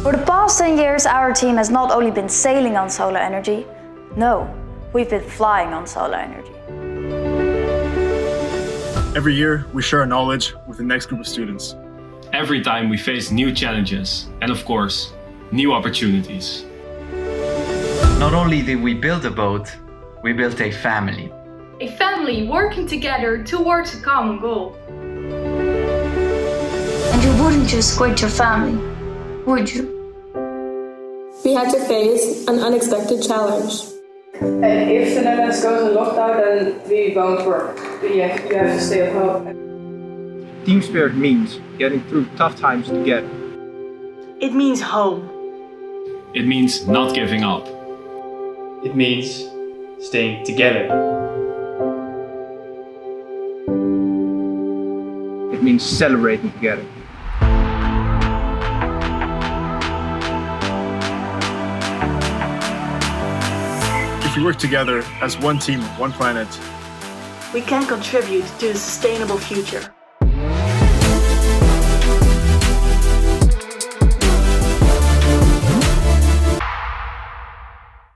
For the past 10 years, our team has not only been sailing on solar energy, no, we've been flying on solar energy. Every year, we share our knowledge with the next group of students. Every time we face new challenges and, of course, new opportunities. Not only did we build a boat, we built a family. A family working together towards a common goal. And you wouldn't just quit your family, would you? We had to face an unexpected challenge. And if the Netherlands goes in lockdown, then we won't work. You have to stay at home. Team spirit means getting through tough times together. It means home. It means not giving up. It means staying together. It means celebrating together. If we work together as one team, one planet, We can contribute to a sustainable future.